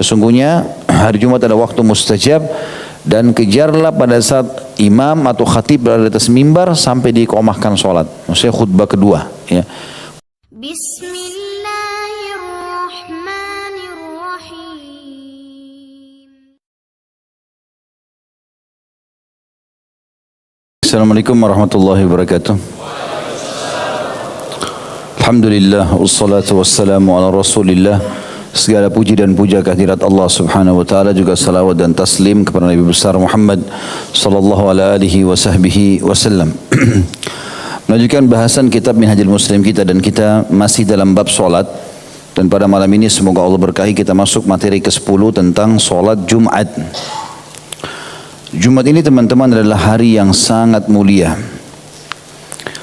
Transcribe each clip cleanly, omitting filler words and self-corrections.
Sesungguhnya hari Jumat adalah waktu mustajab, dan kejarlah pada saat imam atau khatib berada di atas mimbar sampai diiqamahkan sholat. Maksudnya khutbah kedua. Ya. Bismillahirrahmanirrahim. Assalamualaikum warahmatullahi wabarakatuh. Alhamdulillah, wassalatu wassalamu ala rasulillah. Segala puji dan puja kehadirat Allah subhanahu wa ta'ala, juga salawat dan taslim kepada Nabi besar Muhammad sallallahu alaihi wa sahbihi wasallam. Melanjutkan bahasan kitab Minhajul Muslim kita, dan kita masih dalam bab solat. Dan pada malam ini semoga Allah berkahi kita masuk materi ke-10 tentang solat Jumat. Jumat ini teman-teman adalah hari yang sangat mulia.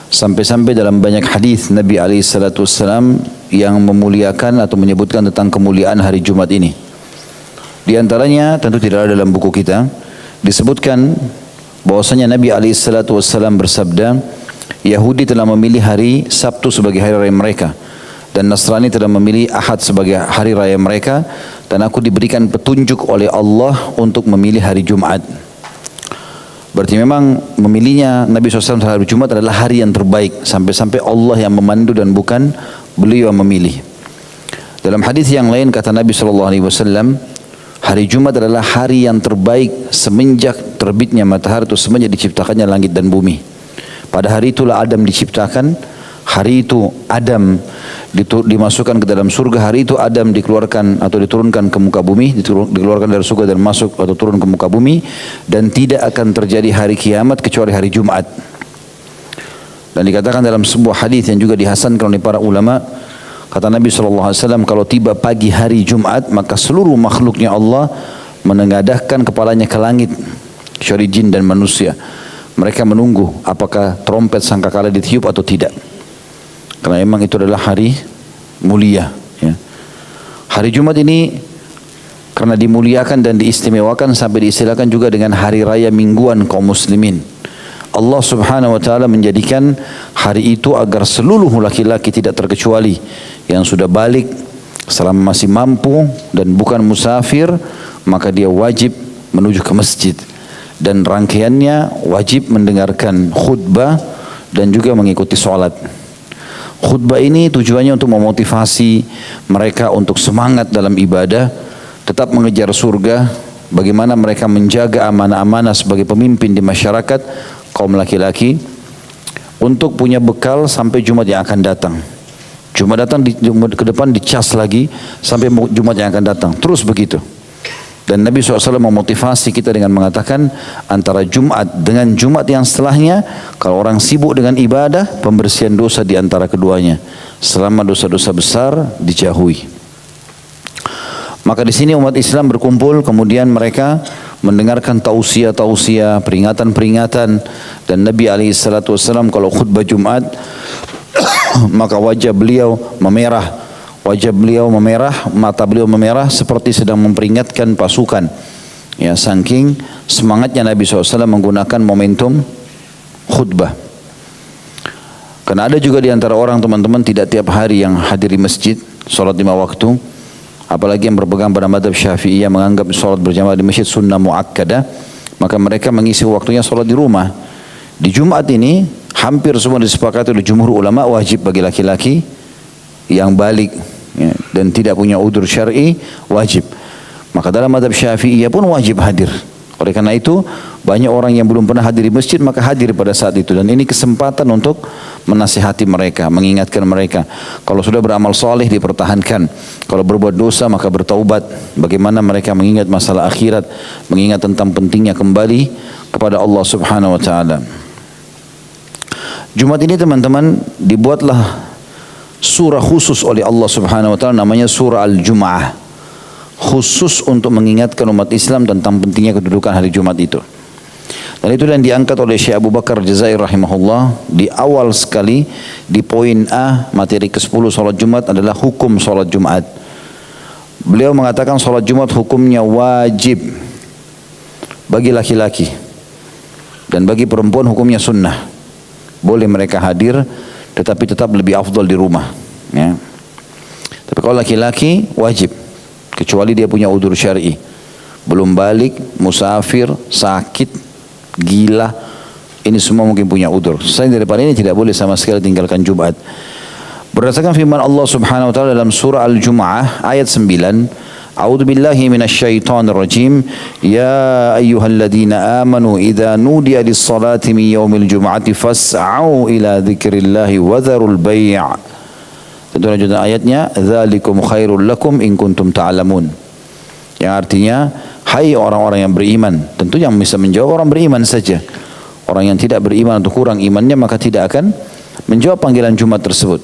Sampai-sampai dalam banyak hadis Nabi SAW yang memuliakan atau menyebutkan tentang kemuliaan hari Jumat ini. Di antaranya tentu tidak ada dalam buku kita, disebutkan bahwasanya Nabi SAW bersabda, Yahudi telah memilih hari Sabtu sebagai hari raya mereka, dan Nasrani telah memilih Ahad sebagai hari raya mereka, dan aku diberikan petunjuk oleh Allah untuk memilih hari Jumat. Berarti memang memilihnya Nabi SAW hari Jumat adalah hari yang terbaik, sampai-sampai Allah yang memandu dan bukan beliau yang memilih. Dalam hadis yang lain kata Nabi SAW, hari Jumat adalah hari yang terbaik semenjak terbitnya matahari, atau semenjak diciptakannya langit dan bumi. Pada hari itulah Adam diciptakan, hari itu Adam dimasukkan ke dalam surga, hari itu Adam dikeluarkan atau diturunkan ke muka bumi, dikeluarkan dari surga dan masuk atau turun ke muka bumi, dan tidak akan terjadi hari kiamat kecuali hari Jumat. Dan dikatakan dalam sebuah hadis yang juga dihasankan oleh para ulama, kata Nabi SAW, kalau tiba pagi hari Jumat, maka seluruh makhluknya Allah menengadahkan kepalanya ke langit, kecuali jin dan manusia. Mereka menunggu apakah trompet sangkakala ditiup atau tidak. Karena memang itu adalah hari mulia. Ya. Hari Jumat ini karena dimuliakan dan diistimewakan sampai diistilahkan juga dengan hari raya mingguan kaum muslimin. Allah subhanahu wa ta'ala menjadikan hari itu agar seluruh laki-laki tidak terkecuali yang sudah balik selama masih mampu dan bukan musafir, maka dia wajib menuju ke masjid, dan rangkaiannya wajib mendengarkan khutbah dan juga mengikuti sholat. Khutbah ini tujuannya untuk memotivasi mereka untuk semangat dalam ibadah, tetap mengejar surga, bagaimana mereka menjaga amanah-amanah sebagai pemimpin di masyarakat, kaum laki-laki, untuk punya bekal sampai Jumat yang akan datang. Jumat datang, ke depan dicas lagi sampai Jumat yang akan datang, terus begitu. Dan Nabi SAW memotivasi kita dengan mengatakan, antara Jumat dengan Jumat yang setelahnya, kalau orang sibuk dengan ibadah, pembersihan dosa di antara keduanya, selama dosa-dosa besar dijauhi. Maka di sini umat Islam berkumpul, kemudian mereka mendengarkan tausiah-tausiah, peringatan-peringatan, dan Nabi SAW kalau khutbah Jumat, maka wajah beliau memerah. Wajah beliau memerah, mata beliau memerah seperti sedang memperingatkan pasukan. Ya, saking semangatnya Nabi SAW menggunakan momentum khutbah. Karena ada juga di antara orang teman-teman tidak tiap hari yang hadir di masjid, sholat 5 waktu. Apalagi yang berpegang pada madhab Syafi'iyah menganggap sholat berjamaah di masjid sunnah muakkadah, maka mereka mengisi waktunya sholat di rumah. Di Jumat ini hampir semua disepakati oleh jumhur ulama wajib bagi laki-laki yang balik, ya, dan tidak punya udzur syar'i, wajib. Maka dalam madhab Syafi'iyah pun wajib hadir. Oleh karena itu banyak orang yang belum pernah hadir di masjid, maka hadir pada saat itu. Dan ini kesempatan untuk menasihati mereka, mengingatkan mereka. Kalau sudah beramal soleh dipertahankan, kalau berbuat dosa maka bertaubat. Bagaimana mereka mengingat masalah akhirat, mengingat tentang pentingnya kembali kepada Allah subhanahu wa ta'ala. Jumat ini teman-teman dibuatlah surah khusus oleh Allah subhanahu wa ta'ala, namanya surah Al-Jum'ah, khusus untuk mengingatkan umat Islam tentang pentingnya kedudukan hari Jumat itu. Dan itu yang diangkat oleh Syekh Abu Bakar Jazair rahimahullah di awal sekali, di poin A materi ke-10 salat Jumat adalah hukum salat Jumat. Beliau mengatakan salat Jumat hukumnya wajib bagi laki-laki, dan bagi perempuan hukumnya sunnah. Boleh mereka hadir, tetapi tetap lebih afdal di rumah. Ya. Tapi kalau laki-laki wajib. kecuali dia punya udzur syar'i, belum balik, musafir, sakit, gila, ini semua mungkin punya udzur. Selain daripada ini tidak boleh sama sekali tinggalkan Jumat. Berdasarkan firman Allah Subhanahu wa taala dalam surah Al-Jumu'ah ayat 9, A'udzu billahi minasyaitonir rajim. Ya ayyuhalladzina amanu idza nudiya lis-salati min yaumil jumu'ati fas'au ila dzikrillahi wa dzarul bai'. Tentu lanjutan ayatnya, dzalikum khairul lakum in kuntum ta'lamun. Yang artinya, hai orang-orang yang beriman. Tentu yang bisa menjawab orang beriman saja. Orang yang tidak beriman atau kurang imannya maka tidak akan menjawab panggilan Jumat tersebut.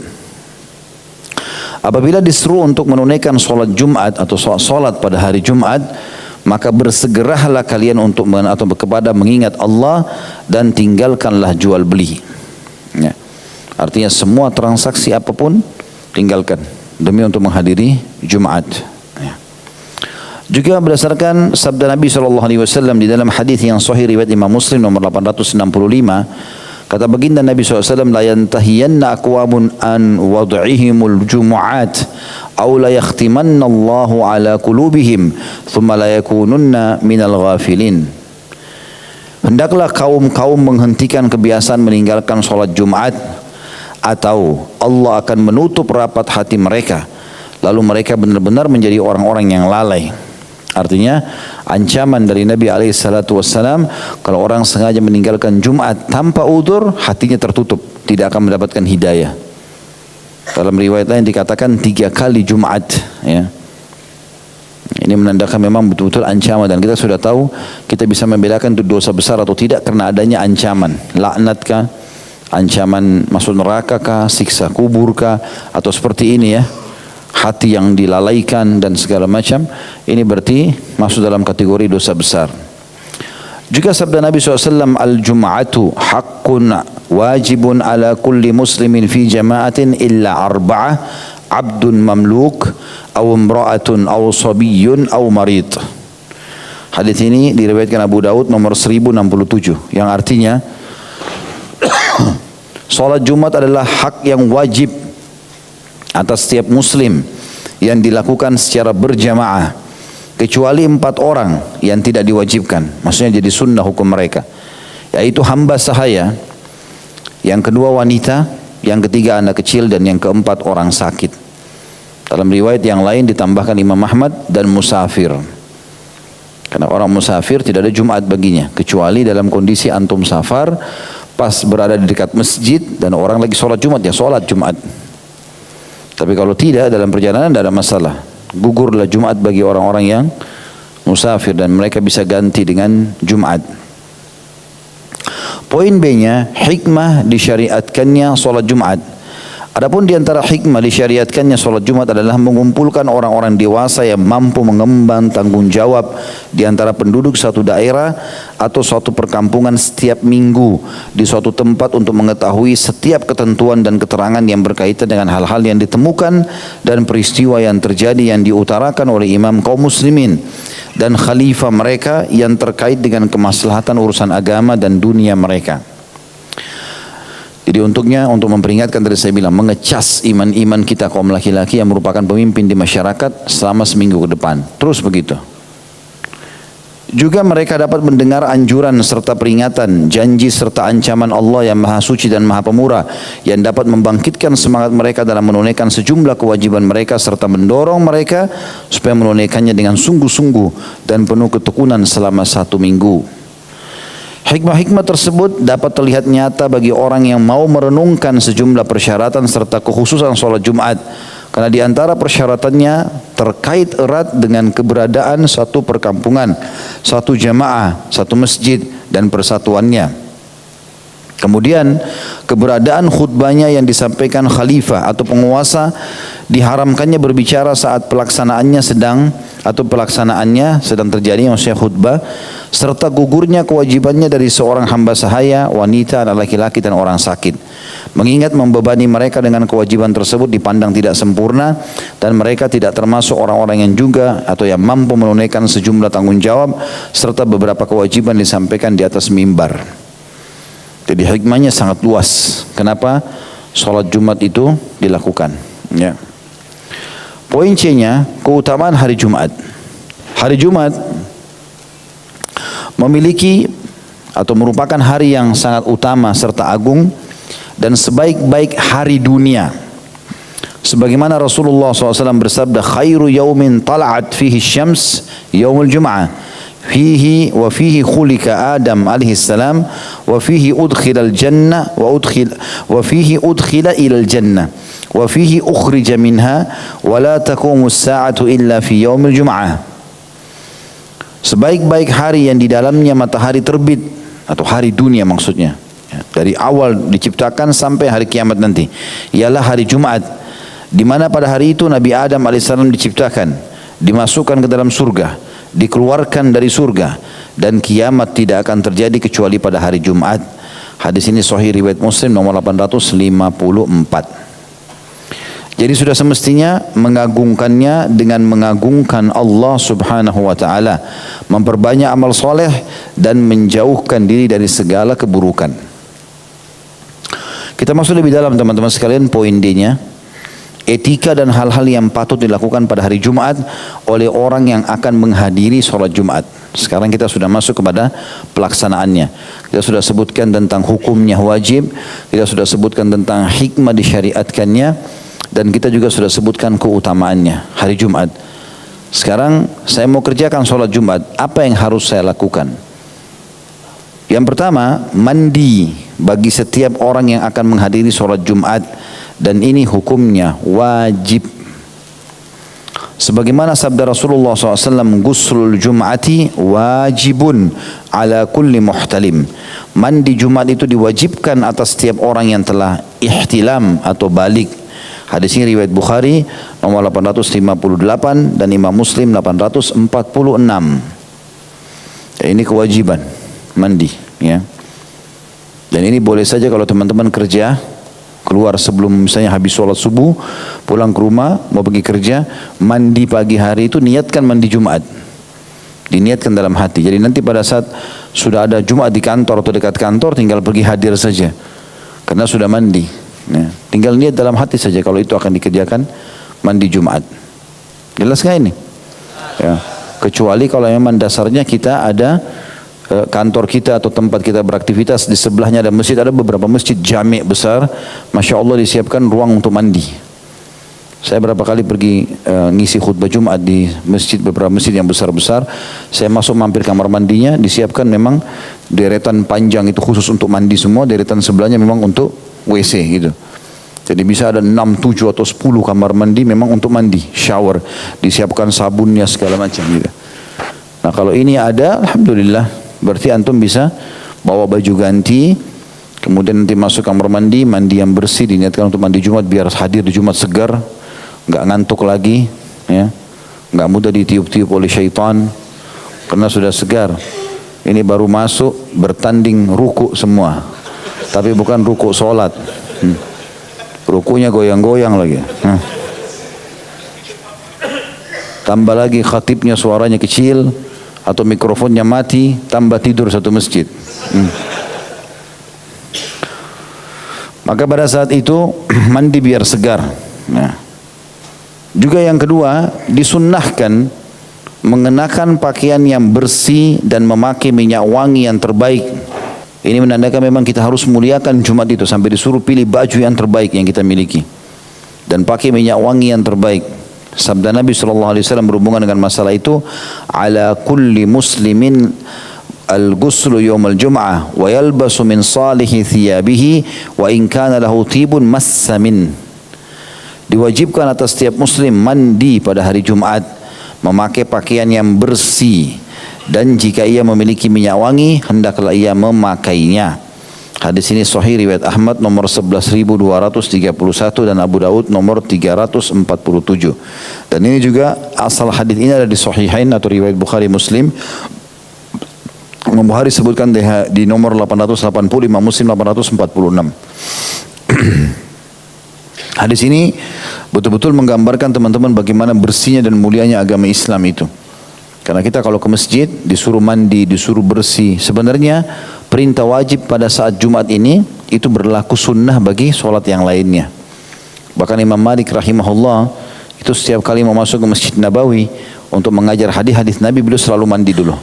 Apabila disuruh untuk menunaikan solat Jumat atau solat pada hari Jumat, maka bersegeralah kalian untuk atau kepada mengingat Allah dan tinggalkanlah jual beli. Ya. Artinya semua transaksi apapun tinggalkan demi untuk menghadiri Jumat. Ya. Juga berdasarkan sabda Nabi SAW di dalam hadis yang sahih riwayat Imam Muslim nomor 865. Kata baginda Nabi SAW, la yantahiyanna aqwamun an wad'ihimul jumu'at aw la yakhtimanna Allahu ala qulubihim thumma la yakununna minal ghafilin. Hendaklah kaum-kaum menghentikan kebiasaan meninggalkan solat Jumat, atau Allah akan menutup rapat hati mereka, lalu mereka benar-benar menjadi orang-orang yang lalai. Artinya ancaman dari Nabi SAW, kalau orang sengaja meninggalkan Jumat tanpa udzur, hatinya tertutup, tidak akan mendapatkan hidayah. Dalam riwayat lain dikatakan 3 kali Jumat. Ya. Ini menandakan memang betul-betul ancaman, dan kita sudah tahu, kita bisa membedakan itu dosa besar atau tidak karena adanya ancaman. Laknatkah, ancaman masuk neraka kah, siksa kubur kah, atau seperti ini ya, hati yang dilalaikan dan segala macam, ini berarti masuk dalam kategori dosa besar. Juga sabda Nabi SAW, al-jum'atu haqqun wajibun ala kulli muslimin fi jama'atin illa arba'ah, abdun mamluk, aw imra'atun, aw sabiyyun, aw marid. Hadis ini diriwayatkan Abu Daud nomor 1067, yang artinya salat Jumat adalah hak yang wajib atas setiap muslim yang dilakukan secara berjamaah, kecuali 4 orang yang tidak diwajibkan, maksudnya jadi sunnah hukum mereka, yaitu hamba sahaya, yang kedua wanita, yang ketiga anak kecil, dan yang keempat orang sakit. Dalam riwayat yang lain ditambahkan Imam Ahmad, dan musafir, karena orang musafir tidak ada Jumat baginya, kecuali dalam kondisi antum safar pas berada di dekat masjid dan orang lagi sholat Jumat, ya sholat Jumat. Tapi kalau tidak, dalam perjalanan tidak ada masalah. Gugurlah Jumat bagi orang-orang yang musafir, dan mereka bisa ganti dengan Jumat. Poin B-nya, hikmah disyariatkannya sholat Jumat. Adapun di antara hikmah disyariatkannya sholat Jumat adalah mengumpulkan orang-orang dewasa yang mampu mengemban tanggung jawab di antara penduduk satu daerah atau suatu perkampungan setiap minggu di suatu tempat untuk mengetahui setiap ketentuan dan keterangan yang berkaitan dengan hal-hal yang ditemukan dan peristiwa yang terjadi yang diutarakan oleh imam kaum muslimin dan khalifah mereka yang terkait dengan kemaslahatan urusan agama dan dunia mereka. Jadi untuknya, untuk memperingatkan, tadi saya bilang, mengecas iman-iman kita kaum laki-laki yang merupakan pemimpin di masyarakat selama seminggu ke depan. Terus begitu. Juga mereka dapat mendengar anjuran serta peringatan, janji serta ancaman Allah yang maha suci dan maha pemurah, yang dapat membangkitkan semangat mereka dalam menunaikan sejumlah kewajiban mereka serta mendorong mereka supaya menunaikannya dengan sungguh-sungguh dan penuh ketekunan selama 1 minggu. Hikmah-hikmah tersebut dapat terlihat nyata bagi orang yang mau merenungkan sejumlah persyaratan serta kekhususan sholat Jumat, karena di antara persyaratannya terkait erat dengan keberadaan satu perkampungan, satu jamaah, satu masjid dan persatuannya. Kemudian keberadaan khutbahnya yang disampaikan khalifah atau penguasa, diharamkannya berbicara saat pelaksanaannya sedang terjadi, maksudnya khutbah, serta gugurnya kewajibannya dari seorang hamba sahaya, wanita, anak laki-laki dan orang sakit. Mengingat membebani mereka dengan kewajiban tersebut dipandang tidak sempurna, dan mereka tidak termasuk orang-orang yang juga atau yang mampu menunaikan sejumlah tanggung jawab serta beberapa kewajiban disampaikan di atas mimbar. Jadi hikmahnya sangat luas. Kenapa sholat Jumat itu dilakukan? Ya. Poin C-nya, keutamaan hari Jumat. Hari Jumat memiliki atau merupakan hari yang sangat utama serta agung dan sebaik-baik hari dunia. Sebagaimana Rasulullah SAW bersabda, khairu yaumin tala'at fihi syams yaumul jum'ah fihi wa fihi khulika Adam alaihi salam wa fihi udkhila al-jannah wa fihi udkhila ila al-jannah wa fihi ukhrija minha wa la taqumu as-sa'atu illa fi yaumil jum'ah. Sebaik-baik hari yang di dalamnya matahari terbit, atau hari dunia maksudnya, dari awal diciptakan sampai hari kiamat nanti, ialah hari Jumat, di mana pada hari itu Nabi Adam alaihissalam diciptakan, dimasukkan ke dalam surga, dikeluarkan dari surga, dan kiamat tidak akan terjadi kecuali pada hari Jumat. Hadis ini sahih riwayat Muslim nomor 854. Jadi sudah semestinya mengagungkannya dengan mengagungkan Allah subhanahu wa ta'ala, memperbanyak amal soleh dan menjauhkan diri dari segala keburukan. Kita masuk lebih dalam teman-teman sekalian, poin D-nya, etika dan hal-hal yang patut dilakukan pada hari Jumat oleh orang yang akan menghadiri sholat Jumat. Sekarang kita sudah masuk kepada pelaksanaannya. Kita sudah sebutkan tentang hukumnya wajib, kita sudah sebutkan tentang hikmah disyariatkannya, dan kita juga sudah sebutkan keutamaannya hari Jumat. Sekarang saya mau kerjakan sholat Jumat, apa yang harus saya lakukan? Yang pertama, mandi bagi setiap orang yang akan menghadiri sholat Jumat, dan ini hukumnya wajib. Sebagaimana sabda Rasulullah SAW, guslul Jum'ati wajibun ala kulli muhtalim. Mandi Jumat itu diwajibkan atas setiap orang yang telah ihtilam atau balik. Hadis ini riwayat Bukhari nomor 858 dan Imam Muslim 846. Ya, ini kewajiban mandi, ya. Dan ini boleh saja kalau teman-teman kerja, keluar sebelum misalnya habis sholat subuh, pulang ke rumah mau pergi kerja, mandi pagi hari itu niatkan mandi Jumat. Diniatkan dalam hati. Jadi nanti pada saat sudah ada Jumat di kantor atau dekat kantor, tinggal pergi hadir saja, karena sudah mandi. Ya, tinggal niat dalam hati saja kalau itu akan dikerjakan mandi Jumat. Jelas nggak ini? Ya. Kecuali kalau memang dasarnya kita ada kantor kita atau tempat kita beraktivitas di sebelahnya ada masjid, ada beberapa masjid jami' besar, masya Allah disiapkan ruang untuk mandi. Saya berapa kali pergi ngisi khutbah Jumat di masjid, beberapa masjid yang besar-besar, saya masuk mampir kamar mandinya, disiapkan memang deretan panjang itu khusus untuk mandi semua, deretan sebelahnya memang untuk WC gitu. Jadi bisa ada 6, 7 atau 10 kamar mandi memang untuk mandi, shower, disiapkan sabunnya segala macam gitu. Nah kalau ini ada, alhamdulillah, berarti antum bisa bawa baju ganti, kemudian nanti masuk kamar mandi, mandi yang bersih, diniatkan untuk mandi Jumat biar hadir di Jumat segar, nggak ngantuk lagi, ya, nggak mudah ditiup-tiup oleh syaitan, karena sudah segar. Ini baru masuk bertanding ruku semua. Tapi bukan ruku sholat, rukunya goyang-goyang lagi. Tambah lagi khatibnya suaranya kecil atau mikrofonnya mati, tambah tidur satu masjid. Maka pada saat itu mandi biar segar. Nah, juga yang kedua, disunnahkan mengenakan pakaian yang bersih dan memakai minyak wangi yang terbaik. Ini menandakan memang kita harus muliakan Jumat itu, sampai disuruh pilih baju yang terbaik yang kita miliki dan pakai minyak wangi yang terbaik. Sabda Nabi SAW berhubungan dengan masalah itu, ala kulli muslimin al-ghuslu yawmal jum'ah wa yalbasu min salihi thiyabihi wa in kana lahu tibun massamin. Diwajibkan atas setiap muslim mandi pada hari Jumat, memakai pakaian yang bersih, dan jika ia memiliki minyak wangi hendaklah ia memakainya. Hadis ini sahih riwayat Ahmad nomor 11.231 dan Abu Daud nomor 347. Dan ini juga asal hadis ini ada di Sahihain atau riwayat Bukhari Muslim. Imam Bukhari sebutkan di nomor 880, Imam Muslim 846. Hadis ini betul-betul menggambarkan teman-teman bagaimana bersihnya dan mulianya agama Islam itu. Karena kita kalau ke masjid disuruh mandi, disuruh bersih. Sebenarnya perintah wajib pada saat Jumat ini itu berlaku sunnah bagi sholat yang lainnya. Bahkan Imam Malik rahimahullah Itu setiap kali mau masuk ke Masjid Nabawi untuk mengajar hadis-hadis Nabi, beliau selalu mandi dulu.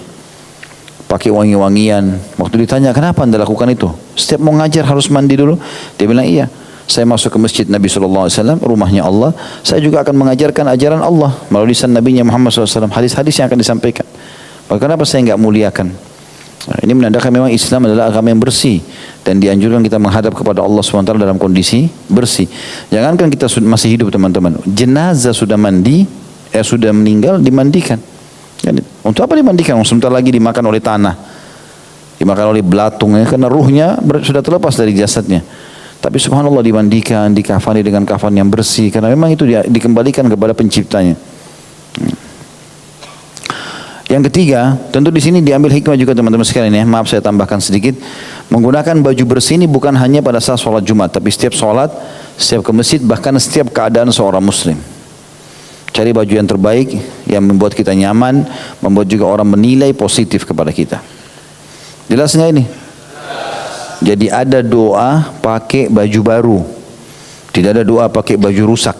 Pakai wangi-wangian. Waktu ditanya, kenapa Anda lakukan itu? Setiap mau ngajar harus mandi dulu. Dia bilang, iya. Saya masuk ke Masjid Nabi SAW, rumahnya Allah. Saya juga akan mengajarkan ajaran Allah melalui lisan Nabi Muhammad SAW. Hadis-hadis yang akan disampaikan. Maka kenapa saya enggak muliakan? Nah, ini menandakan memang Islam adalah agama yang bersih dan dianjurkan kita menghadap kepada Allah SWT dalam kondisi bersih. Jangankan kita masih hidup teman-teman, jenazah sudah mandi, sudah meninggal dimandikan. Untuk apa dimandikan? Sebentar lagi dimakan oleh tanah, dimakan oleh belatung, ya, karena ruhnya sudah terlepas dari jasadnya. Tapi subhanallah dimandikan, dikafani dengan kafan yang bersih, karena memang itu dikembalikan kepada penciptanya. Yang ketiga, tentu di sini diambil hikmah juga teman-teman sekalian ya. Maaf saya tambahkan sedikit. Menggunakan baju bersih ini bukan hanya pada saat sholat Jumat, tapi setiap sholat, setiap ke masjid, bahkan setiap keadaan seorang muslim. Cari baju yang terbaik, yang membuat kita nyaman, membuat juga orang menilai positif kepada kita. Jelas nggak ini? Jadi ada doa pakai baju baru. Tidak ada doa pakai baju rusak.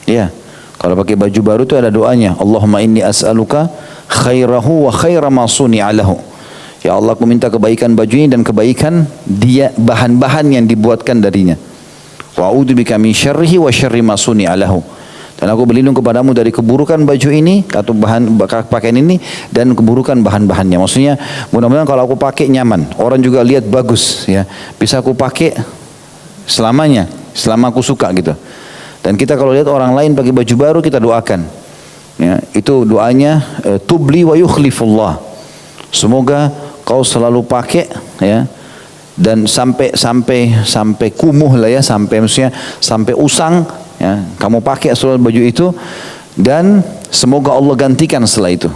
Ya. Kalau pakai baju baru itu ada doanya. Allahumma inni as'aluka khairahu wa khaira ma suni'alahu. Ya Allah, aku minta kebaikan baju ini dan kebaikan dia, bahan-bahan yang dibuatkan darinya. Wa a'udzubika min syarrihi wa syarri ma suni'alahu. Dan aku berlindung kepadamu dari keburukan baju ini atau bahan pakaian ini dan keburukan bahan-bahannya. Maksudnya mudah-mudahan kalau aku pakai nyaman, orang juga lihat bagus ya. Bisa aku pakai selamanya, selama aku suka gitu. Dan kita kalau lihat orang lain pakai baju baru kita doakan. Ya, itu doanya tubli wa yukhlifullah. Semoga kau selalu pakai ya dan sampai kumuh lah ya, maksudnya sampai usang ya, kamu pakai selalu baju itu dan semoga Allah gantikan setelah itu.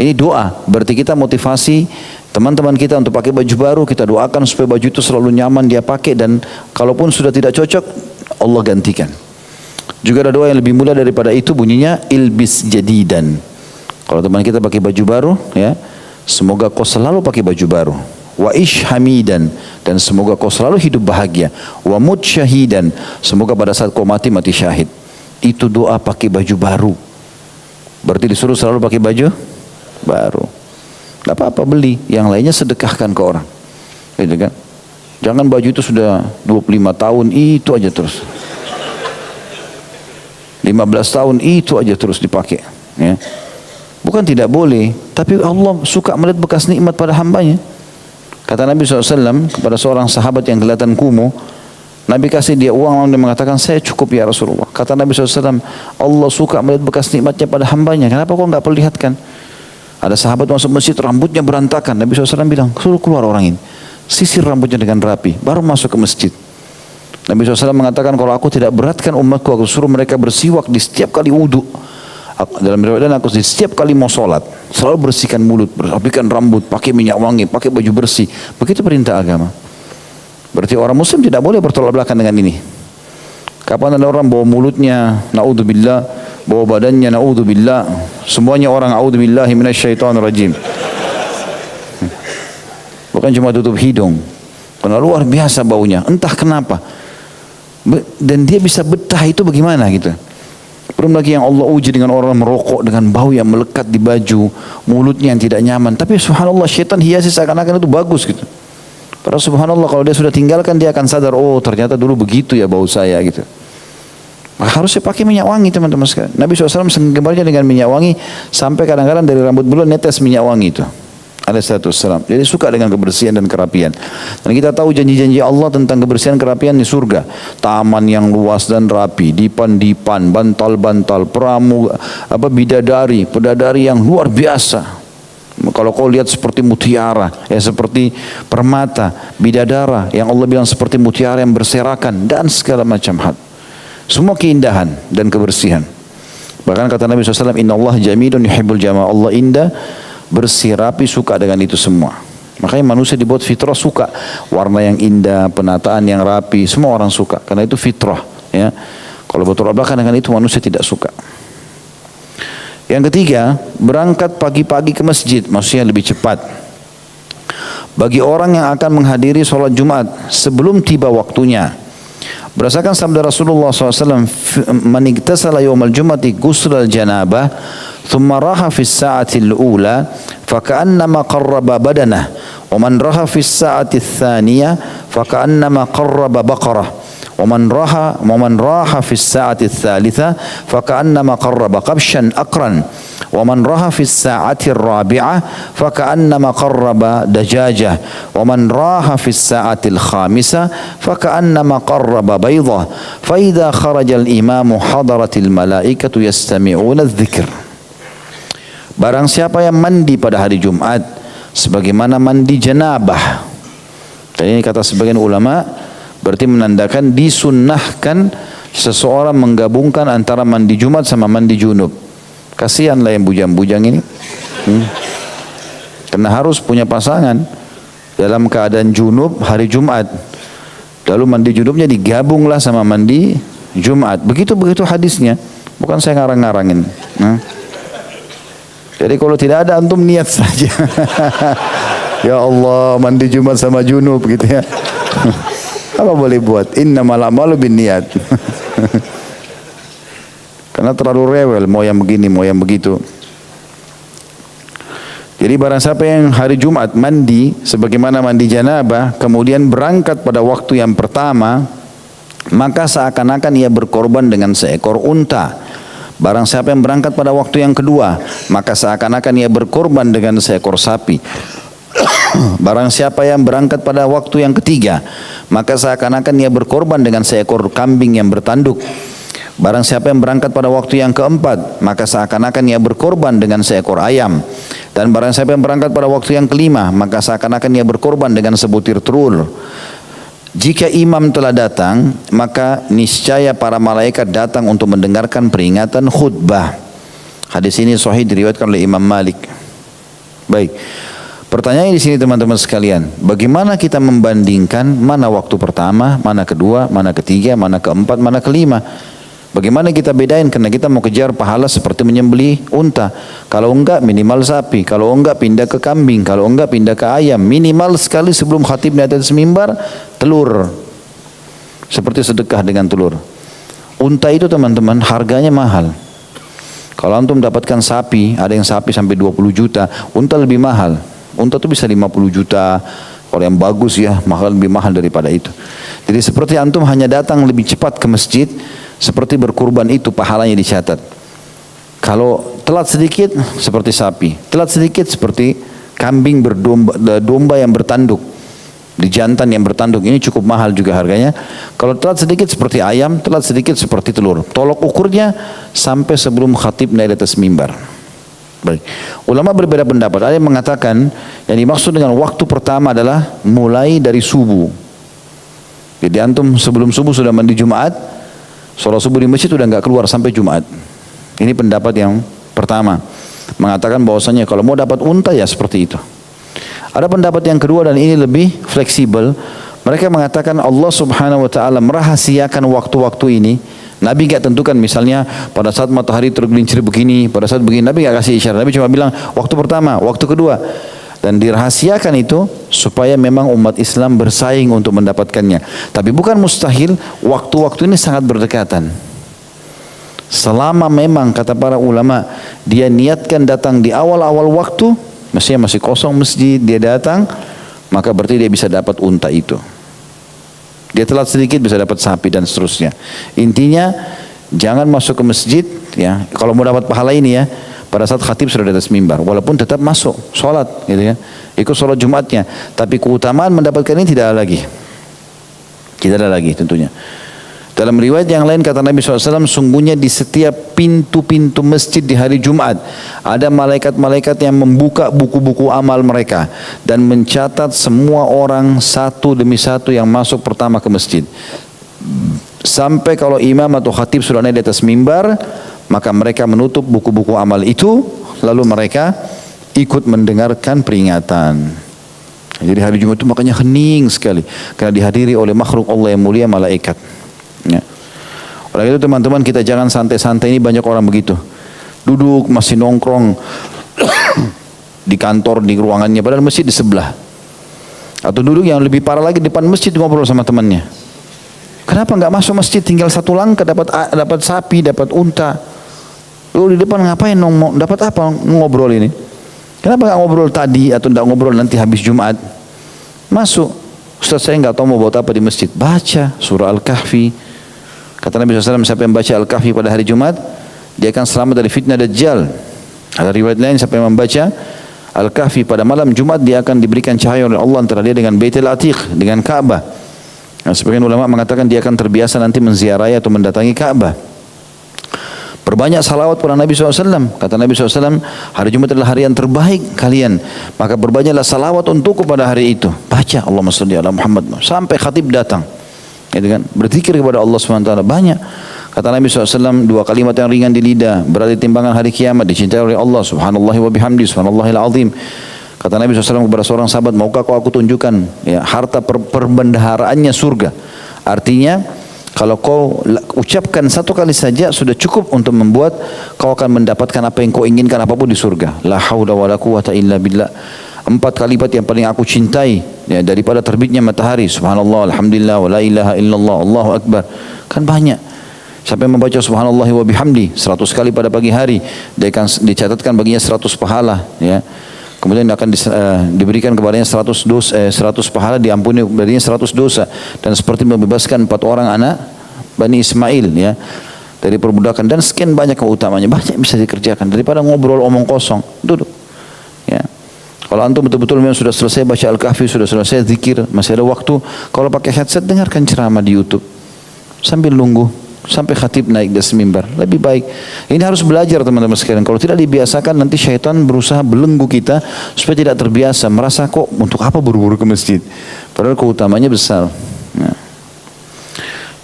Ini doa, berarti kita motivasi teman-teman kita untuk pakai baju baru, kita doakan supaya baju itu selalu nyaman dia pakai dan kalaupun sudah tidak cocok Allah gantikan. Juga ada doa yang lebih mulia daripada itu, bunyinya ilbis jadidan. Kalau teman kita pakai baju baru ya, semoga kau selalu pakai baju baru. Wa ish hamidan, dan semoga kau selalu hidup bahagia. Wa mut syahidan, semoga pada saat kau mati syahid. Itu doa pakai baju baru. Berarti disuruh selalu pakai baju baru. Tidak apa-apa beli, yang lainnya sedekahkan ke orang. Gitu kan? Jangan baju itu sudah 25 tahun itu aja terus. 15 tahun itu aja terus dipakai. Ya. Bukan tidak boleh, tapi Allah suka melihat bekas nikmat pada hambanya. Kata Nabi SAW kepada seorang sahabat yang kelihatan kumuh, Nabi kasih dia uang dan mengatakan saya cukup ya Rasulullah. Kata Nabi SAW, Allah suka melihat bekas nikmatnya pada hambanya. Kenapa kau enggak perlihatkan? Ada sahabat masuk masjid rambutnya berantakan. Nabi SAW bilang, suruh keluar orang ini. Sisir rambutnya dengan rapi, baru masuk ke masjid. Nabi SAW mengatakan kalau aku tidak beratkan umatku, aku suruh mereka bersiwak di setiap kali wudhu. Dalam riwayat aku di setiap kali mau sholat, selalu bersihkan mulut, rapikan rambut, pakai minyak wangi, pakai baju bersih. Begitu perintah agama. Berarti orang muslim tidak boleh bertolak belakang dengan ini. Kapan ada orang bawa mulutnya, na'udzubillah, bawa badannya, na'udzubillah, semuanya orang a'udzubillahi minasyaitonirrajim. Bukan cuma tutup hidung, karena luar biasa baunya, entah kenapa. Dan dia bisa betah itu bagaimana gitu. Belum lagi yang Allah uji dengan orang merokok dengan bau yang melekat di baju, mulutnya yang tidak nyaman. Tapi subhanallah syaitan hiasi seakan-akan itu bagus gitu. Padahal subhanallah kalau dia sudah tinggalkan dia akan sadar, oh ternyata dulu begitu ya bau saya gitu. Maka harusnya pakai minyak wangi teman-teman sekalian. Nabi SAW menggembarnya dengan minyak wangi sampai kadang-kadang dari rambut beliau netes minyak wangi itu. Alaihissalam. Jadi suka dengan kebersihan dan kerapian. Dan kita tahu janji-janji Allah tentang kebersihan kerapian di surga. Taman yang luas dan rapi, dipan-dipan, bantal-bantal, bidadari yang luar biasa. Kalau kau lihat seperti mutiara, ya seperti permata, bidadara yang Allah bilang seperti mutiara yang berserakan dan segala macam hal. Semua keindahan dan kebersihan. Bahkan kata Nabi SAW, Inna Allah jamilun yuhibbul jamaah. Allah indah, bersih, rapi, suka dengan itu semua. Makanya manusia dibuat fitrah suka warna yang indah, penataan yang rapi, semua orang suka karena itu fitrah ya. Kalau bertolak belakang dengan itu manusia tidak suka. Yang ketiga, berangkat pagi-pagi ke masjid, maksudnya lebih cepat. Bagi orang yang akan menghadiri sholat Jumat sebelum tiba waktunya, Berdasarkan sabda Rasulullah SAW, "Man igtasala yawmal jum'ati ghusl al-janabah, thumma raha fi as-sa'ati al-ula, faka'annama qarraba badanah, wa man raha fi as-sa'ati ats-tsaniyah, faka'annama qarraba baqarah, wa man raha fi as-sa'ati ats-tsalitsah, faka'annama qarraba qabshan aqran, wa man raha fi as-sa'ati ar-rabi'ah, faka'annama qarraba dajajah, wa man raha fi as-sa'ati al-khamisah, faka'annama qarraba baydah, fa idza kharaja al-imamu hadaratil malaikatu yastami'una adh-dhikr." Barang siapa yang mandi pada hari Jumat sebagaimana mandi janabah. Dan ini kata sebagian ulama berarti menandakan disunnahkan seseorang menggabungkan antara mandi Jumat sama mandi junub. Kasihanlah yang bujang-bujang ini. Karena harus punya pasangan dalam keadaan junub hari Jumat. Lalu mandi junubnya digabunglah sama mandi Jumat. Begitu hadisnya. Bukan saya ngarang-ngarangin. Jadi kalau tidak ada antum niat saja. Ya Allah, mandi Jumat sama junub gitu ya. Apa boleh buat? Innamal a'malu binniyat. Karena terlalu rewel, mau yang begini, mau yang begitu. Jadi barang siapa yang hari Jumat mandi sebagaimana mandi janabah, kemudian berangkat pada waktu yang pertama, maka seakan-akan ia berkorban dengan seekor unta. Barang siapa yang berangkat pada waktu yang kedua, maka seakan-akan ia berkorban dengan seekor sapi. Barang siapa yang berangkat pada waktu yang ketiga, maka seakan-akan ia berkorban dengan seekor kambing yang bertanduk. Barang siapa yang berangkat pada waktu yang keempat, maka seakan-akan ia berkorban dengan seekor ayam. Dan barang siapa yang berangkat pada waktu yang kelima, maka seakan-akan ia berkorban dengan sebutir telur. Jika imam telah datang, maka niscaya para malaikat datang untuk mendengarkan peringatan khutbah. Hadis ini sahih diriwayatkan oleh Imam Malik. Baik. Pertanyaannya di sini teman-teman sekalian, bagaimana kita membandingkan mana waktu pertama, mana kedua, mana ketiga, mana keempat, mana kelima? Bagaimana kita bedain? Karena kita mau kejar pahala seperti menyembelih unta. Kalau enggak minimal sapi, kalau enggak pindah ke kambing, kalau enggak pindah ke ayam. Minimal sekali sebelum khatib di atas mimbar, telur. Seperti sedekah dengan telur. Unta itu teman-teman harganya mahal. Kalau antum dapatkan sapi, ada yang sapi sampai 20 juta, unta lebih mahal. Unta itu bisa 50 juta. Kalau yang bagus ya, lebih mahal daripada itu. Jadi seperti antum hanya datang lebih cepat ke masjid, seperti berkurban itu pahalanya dicatat. Kalau telat sedikit seperti sapi, telat sedikit seperti kambing domba yang bertanduk, di jantan yang bertanduk, ini cukup mahal juga harganya. Kalau telat sedikit seperti ayam, telat sedikit seperti telur. Tolok ukurnya sampai sebelum khatib naik di atas mimbar. Baik. Ulama berbeda pendapat. Ada yang mengatakan yang dimaksud dengan waktu pertama adalah mulai dari subuh. Jadi antum sebelum subuh sudah mandi Jumat, sholat subuh di masjid sudah nggak keluar sampai Jumat. Ini pendapat yang pertama, mengatakan bahwasanya kalau mau dapat unta ya seperti itu. Ada pendapat yang kedua dan ini lebih fleksibel. Mereka mengatakan Allah Subhanahu wa taala merahasiakan waktu-waktu ini. Nabi enggak tentukan misalnya pada saat matahari tergelincir begini, pada saat begini. Nabi enggak kasih isyarat. Nabi cuma bilang waktu pertama, waktu kedua. Dan dirahasiakan itu supaya memang umat Islam bersaing untuk mendapatkannya. Tapi bukan mustahil, waktu-waktu ini sangat berdekatan. Selama memang kata para ulama dia niatkan datang di awal-awal waktu, maksudnya masih kosong masjid, dia datang, maka berarti dia bisa dapat unta itu. Dia telat sedikit bisa dapat sapi dan seterusnya. Intinya jangan masuk ke masjid ya. Kalau mau dapat pahala ini ya, pada saat khatib sudah di atas mimbar, walaupun tetap masuk sholat gitu ya, ikut sholat Jumatnya. Tapi keutamaan mendapatkan ini tidak ada lagi. Tidak ada lagi tentunya. Dalam riwayat yang lain kata Nabi SAW, sungguhnya di setiap pintu-pintu masjid di hari Jumat ada malaikat-malaikat yang membuka buku-buku amal mereka dan mencatat semua orang satu demi satu yang masuk pertama ke masjid. Sampai kalau imam atau khatib sudah naik di atas mimbar, maka mereka menutup buku-buku amal itu, lalu mereka ikut mendengarkan peringatan. Jadi hari Jumat itu makanya hening sekali, karena dihadiri oleh makhluk Allah yang mulia, malaikat. Ya. Oleh itu teman-teman, kita jangan santai-santai. Ini banyak orang begitu, duduk masih nongkrong di kantor, di ruangannya, padahal masjid di sebelah. Atau duduk yang lebih parah lagi depan masjid ngobrol sama temannya. Kenapa nggak masuk masjid, tinggal satu langkah dapat sapi, dapat unta. Lu di depan ngapain dapat apa ngobrol ini? Kenapa nggak ngobrol tadi atau nggak ngobrol nanti habis Jumat? Masuk. Ustaz, saya nggak tahu mau buat apa di masjid. Baca surah Al-Kahfi. Kata Nabi SAW, siapa yang baca Al-Kahfi pada hari Jumat, dia akan selamat dari fitnah Dajjal. Ada riwayat lain, siapa yang membaca Al-Kahfi pada malam Jumat, dia akan diberikan cahaya oleh Allah antara dia dengan Baitul Atiq, dengan Ka'bah. Nah, sebagian ulama mengatakan dia akan terbiasa nanti menziarahi atau mendatangi Ka'bah. Perbanyak salawat pada Nabi SAW. Kata Nabi SAW, hari Jumat adalah hari yang terbaik kalian. Maka berbanyaklah salawat untukku pada hari itu. Baca Allahumma sholli ala Muhammad. Sampai khatib datang. Gitu kan? Berzikir kepada Allah SWT. Banyak. Kata Nabi SAW, dua kalimat yang ringan di lidah, berat di timbangan hari kiamat, dicintai oleh Allah. Subhanallah wa bihamdi, subhanallahil azim. Kata Nabi SAW kepada seorang sahabat, maukah kau aku tunjukkan ya, harta perbendaharaannya surga. Artinya, kalau kau ucapkan satu kali saja sudah cukup untuk membuat kau akan mendapatkan apa yang kau inginkan apapun di surga. La haula wala quwata illa billah. 4 kalimat yang paling aku cintai ya, daripada terbitnya matahari. Subhanallah, alhamdulillah, wa la ilaha illallah, Allahu akbar. Kan banyak. Siapa yang membaca subhanallah wa bihamdi 100 kali pada pagi hari, dia akan dicatatkan baginya 100 pahala ya. Kemudian akan diberikan kepadanya 100 pahala, diampuni darinya 100 dosa, dan seperti membebaskan 4 orang anak Bani Ismail ya dari perbudakan, dan sekian banyak keutamanya. Banyak bisa dikerjakan daripada ngobrol omong kosong. Duduk ya. Kalau antum betul-betul memang sudah selesai baca Al-Kahfi, sudah selesai zikir, masih ada waktu, kalau pakai headset dengarkan ceramah di YouTube sambil nunggu sampai khatib naik di mimbar. Lebih baik. Ini harus belajar teman-teman sekalian. Kalau tidak dibiasakan, nanti syaitan berusaha belenggu kita supaya tidak terbiasa, merasa kok untuk apa buru-buru ke masjid, padahal keutamanya besar. Nah.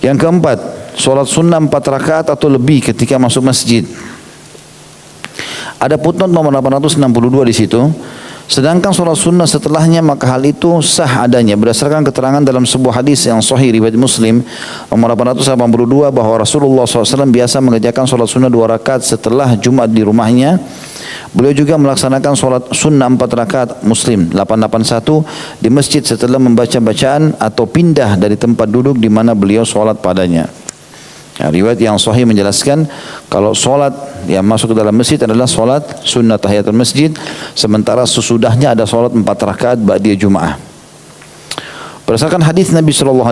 Yang keempat, sholat sunnah 4 rakaat atau lebih ketika masuk masjid. Ada footnote nomor 862 di situ. Sedangkan sholat sunnah setelahnya maka hal itu sah adanya berdasarkan keterangan dalam sebuah hadis yang sahih riwayat Muslim nomor 882 bahwa Rasulullah SAW biasa mengerjakan sholat sunnah 2 rakaat setelah Jumat di rumahnya. Beliau juga melaksanakan sholat sunnah 4 rakaat Muslim 881 di masjid setelah membaca bacaan atau pindah dari tempat duduk di mana beliau sholat padanya. Ya, riwayat yang sahih menjelaskan kalau sholat yang masuk ke dalam masjid adalah sholat sunnah tahiyatul masjid, sementara sesudahnya ada sholat 4 rakaat ba'diyah Jum'ah. Berdasarkan hadis Nabi SAW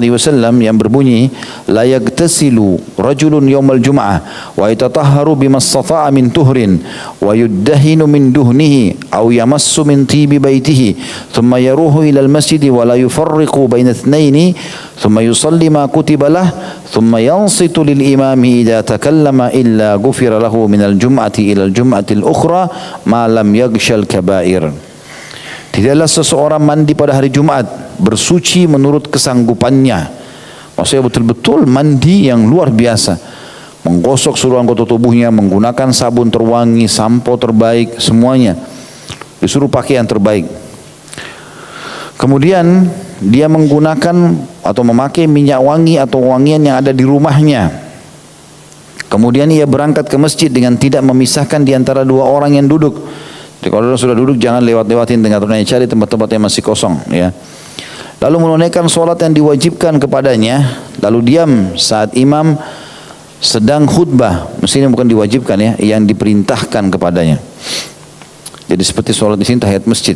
yang berbunyi, la yagtasilu rajulun yawmal jum'ah wa yatatahharu bima istata'a min tuhrin wa yuddahinu min duhnihi aw yamassu min tibi baitihi thumma yaruhu ila al-masjid wa la yufarriqu baina ithnaini thumma yusalli ma kutiba lah thumma yansitu lil imami idza takallama illa ghufira lahu min al-jum'ati ila al-jum'ati al-ukhra ma lam yaghshal kaba'ir. Tidaklah seseorang mandi pada hari Jumat bersuci menurut kesanggupannya. Maksudnya betul-betul mandi yang luar biasa. Menggosok seluruh anggota tubuhnya, menggunakan sabun terwangi, sampo terbaik, semuanya. Disuruh pakai yang terbaik. Kemudian dia menggunakan atau memakai minyak wangi atau wangian yang ada di rumahnya. Kemudian ia berangkat ke masjid dengan tidak memisahkan di antara 2 orang yang duduk. Jadi kalau sudah duduk jangan lewat-lewatin tengah-tengahnya, cari tempat-tempat yang masih kosong ya. Lalu menunaikan sholat yang diwajibkan kepadanya, lalu diam saat imam sedang khutbah. Mestinya bukan diwajibkan ya, yang diperintahkan kepadanya. Jadi seperti sholat di sini tahiyat masjid.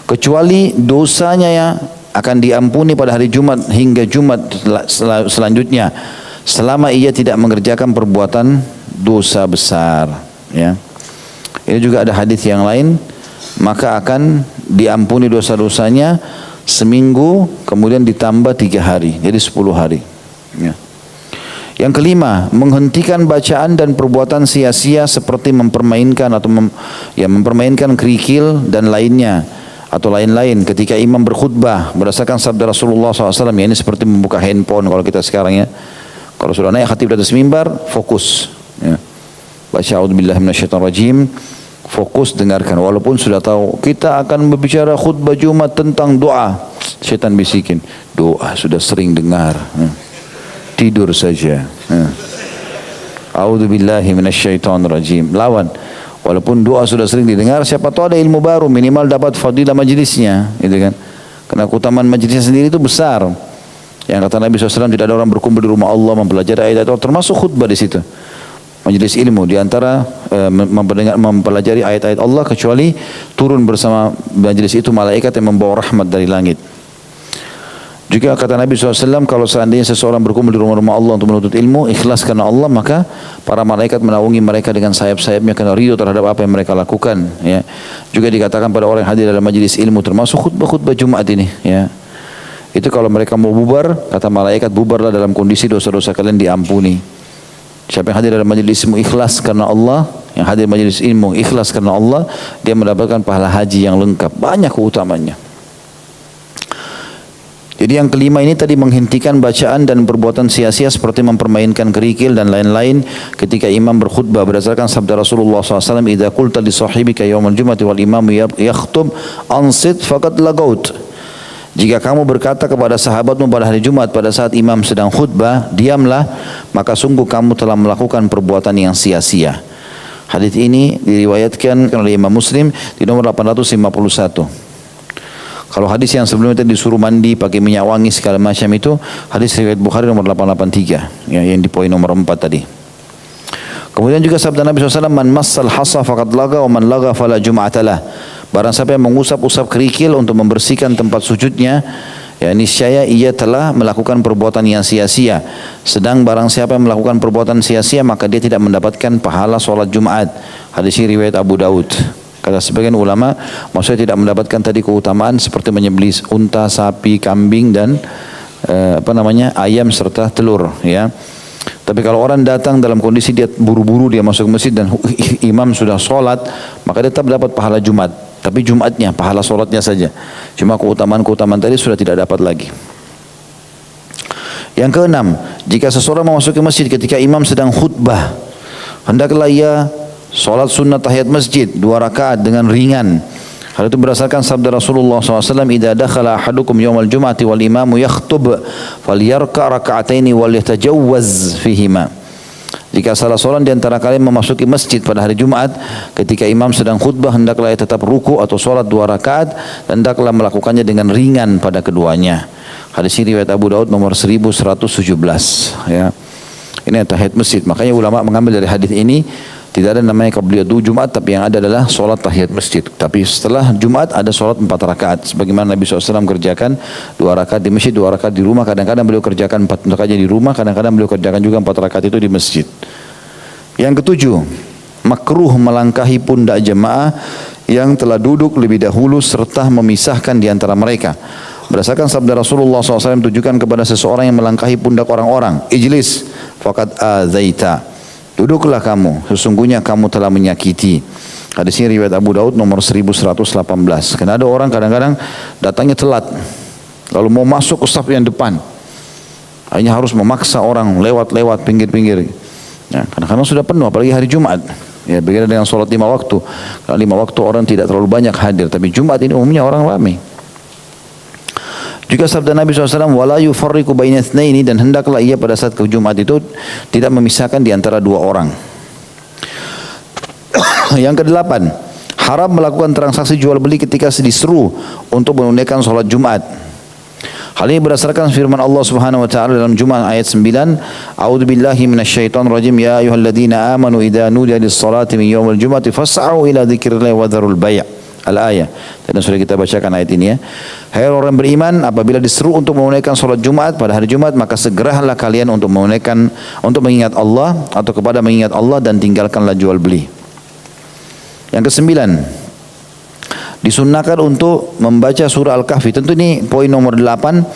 Kecuali dosanya ya akan diampuni pada hari Jumat hingga Jumat selanjutnya, selama ia tidak mengerjakan perbuatan dosa besar ya. Ini juga ada hadis yang lain, maka akan diampuni dosa-dosanya seminggu, kemudian ditambah 3 hari, jadi 10 hari. Ya. Yang kelima, menghentikan bacaan dan perbuatan sia-sia seperti mempermainkan atau mempermainkan kerikil dan lainnya atau lain-lain ketika imam berkhutbah berdasarkan sabda Rasulullah SAW. Ya, ini seperti membuka handphone kalau kita sekarang ya. Kalau sudah naik khatib di atas mimbar, fokus. Ya. Baca a'udzubillahi minasyaitonirrajim, fokus dengarkan. Walaupun sudah tahu kita akan berbicara khutbah Jumat tentang doa, syaitan bisikin, doa sudah sering dengar, tidur saja. A'udzubillahi minasyaitonirrajim, lawan. Walaupun doa sudah sering didengar, siapa tahu ada ilmu baru, minimal dapat fadilah majlisnya, gitu kan? Karena keutamaan majlisnya sendiri itu besar. Yang kata Nabi SAW, tidak ada orang berkumpul di rumah Allah mempelajari ayat-ayat Allah, termasuk khutbah di situ. Majelis ilmu di antara mempelajari ayat-ayat Allah, kecuali turun bersama majelis itu malaikat yang membawa rahmat dari langit. Juga kata Nabi SAW, kalau seandainya seseorang berkumpul di rumah-rumah Allah untuk menuntut ilmu, ikhlas karena Allah, maka para malaikat menaungi mereka dengan sayap-sayapnya karena ridho terhadap apa yang mereka lakukan. Ya. Juga dikatakan pada orang yang hadir dalam majelis ilmu, termasuk khutbah-khutbah Jumat ini. Ya. Itu kalau mereka mau bubar, kata malaikat, bubarlah dalam kondisi dosa-dosa kalian diampuni. Siapa yang hadir dalam majelis ilmu ikhlas karena Allah, yang hadir majelis ilmu ikhlas karena Allah, dia mendapatkan pahala haji yang lengkap. Banyak keutamanya. Jadi yang kelima ini tadi menghentikan bacaan dan perbuatan sia-sia seperti mempermainkan kerikil dan lain-lain ketika imam berkhutbah, berdasarkan sabda Rasulullah SAW, "Idza qulta li sahibika yaumal jum'ati wal imamu yakhutub ansit faqad lagaut." Jika kamu berkata kepada sahabatmu pada hari Jumat pada saat imam sedang khutbah, diamlah, maka sungguh kamu telah melakukan perbuatan yang sia-sia. Hadis ini diriwayatkan oleh Imam Muslim di nomor 851. Kalau hadis yang sebelumnya tadi disuruh mandi pakai minyak wangi segala macam itu, hadis riwayat Bukhari nomor 883, ya, yang di poin nomor 4 tadi. Kemudian juga sabda Nabi SAW, "Man massal hasa faqad laga wa man laga fala jum'atalah." Barang siapa yang mengusap-usap kerikil untuk membersihkan tempat sujudnya, ya niscaya ia telah melakukan perbuatan yang sia-sia. Sedang barang siapa yang melakukan perbuatan sia-sia, maka dia tidak mendapatkan pahala sholat Jumat. Hadis ini riwayat Abu Daud. Kata sebagian ulama, maksudnya tidak mendapatkan tadi keutamaan seperti menyembelih unta, sapi, kambing dan ayam serta telur, ya. Tapi kalau orang datang dalam kondisi dia buru-buru, dia masuk ke masjid dan imam sudah sholat, maka dia tetap dapat pahala Jumat. Tapi Jumatnya, pahala sholatnya saja. Cuma keutamaan-keutamaan tadi sudah tidak dapat lagi. Yang keenam, jika seseorang memasuki masjid ketika imam sedang khutbah, hendaklah ia sholat sunnah tahiyat masjid 2 rakaat dengan ringan. Hal itu berdasarkan sabda Rasulullah SAW, "Idza dakhala ahadukum yaumal jum'ati wal imamu yakhtub falyarka' raka'ataini wal yatajawwaz fihima." Jika salah seorang di antara kalian memasuki masjid pada hari Jumat ketika imam sedang khutbah, hendaklah ia tetap ruku atau sholat 2 rakaat dan hendaklah melakukannya dengan ringan pada keduanya. Hadis ini riwayat Abu Daud nomor 1117, ya. Ini tahiyat masjid. Makanya ulama mengambil dari hadis ini, tidak ada namanya qabliyah Jumat, tapi yang ada adalah sholat tahiyat masjid. Tapi setelah Jumat ada sholat 4 rakaat. Sebagaimana Nabi SAW kerjakan 2 rakaat di masjid, 2 rakaat di rumah. Kadang-kadang beliau kerjakan 4 rakaat di rumah, kadang-kadang beliau kerjakan juga 4 rakaat itu di masjid. Yang ketujuh, makruh melangkahi pundak jemaah yang telah duduk lebih dahulu serta memisahkan di antara mereka. Berdasarkan sabda Rasulullah SAW, tujukan kepada seseorang yang melangkahi pundak orang-orang, "Ijlis faqad azaita." Duduklah kamu, sesungguhnya kamu telah menyakiti. Hadis ini riwayat Abu Daud nomor 1118. Karena ada orang kadang-kadang datangnya telat, lalu mau masuk ke saf yang depan, akhirnya harus memaksa orang lewat-lewat pinggir-pinggir. Ya, kadang-kadang sudah penuh, apalagi hari Jumat. Ya, berbeda dengan sholat 5 waktu. Kalau 5 waktu orang tidak terlalu banyak hadir, tapi Jumat ini umumnya orang ramai. Juga sabda Nabi SAW, "Wala yufarriqu baina itsnaini," dan hendaklah ia pada saat ke Jumat itu tidak memisahkan di antara 2 orang. Yang kedelapan, haram melakukan transaksi jual beli ketika diseru untuk menunaikan sholat Jumat. Hal ini berdasarkan firman Allah Subhanahu wa taala dalam Jumat ayat 9, "A'udzubillahi minasyaitonir rajim, ya ayyuhalladzina amanu idza nudiya lis-salati min yaumil jum'ati fas'au ila dzikrillahi wa dzarul bai'." Al-ayah. Dan sudah kita bacakan ayat ini, ya. Hai orang beriman, apabila diseru untuk menunaikan sholat Jumat pada hari Jumat, maka segeralah kalian untuk mengingat Allah atau kepada mengingat Allah dan tinggalkanlah jual beli. Yang kesembilan, disunnahkan untuk membaca surah Al-Kahfi. Tentu ini poin nomor 8.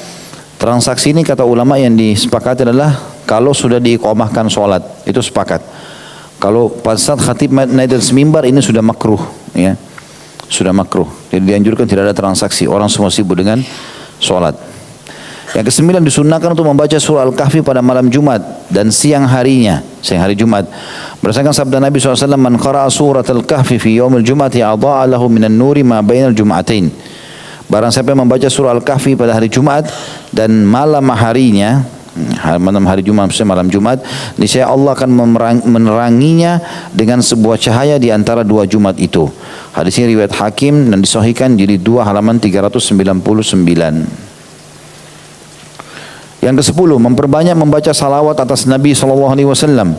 Transaksi ini kata ulama yang disepakati adalah kalau sudah diiqamahkan sholat, itu sepakat. Kalau pas saat khatib naik dari mimbar ini sudah makruh, ya. Sudah makruh. Jadi dianjurkan tidak ada transaksi. Orang semua sibuk dengan sholat. Yang kesembilan, disunnahkan untuk membaca surah Al-Kahfi pada malam Jumat dan siang harinya, siang hari Jumat. Berdasarkan sabda Nabi SAW, "Man qara'a surat Al-Kahfi fi yaumil Jum'ati adha'a lahu minan nuri ma bainal Jum'atain." Barang siapa yang membaca surah Al-Kahfi pada hari Jumat dan malam harinya, malam hari Jumat, malam Jumat, niscaya Allah akan meneranginya dengan sebuah cahaya di antara 2 Jumat itu. Hadis ini riwayat Hakim dan disahihkan, jilid 2 halaman 399. Yang ke-10, memperbanyak membaca salawat atas Nabi SAW.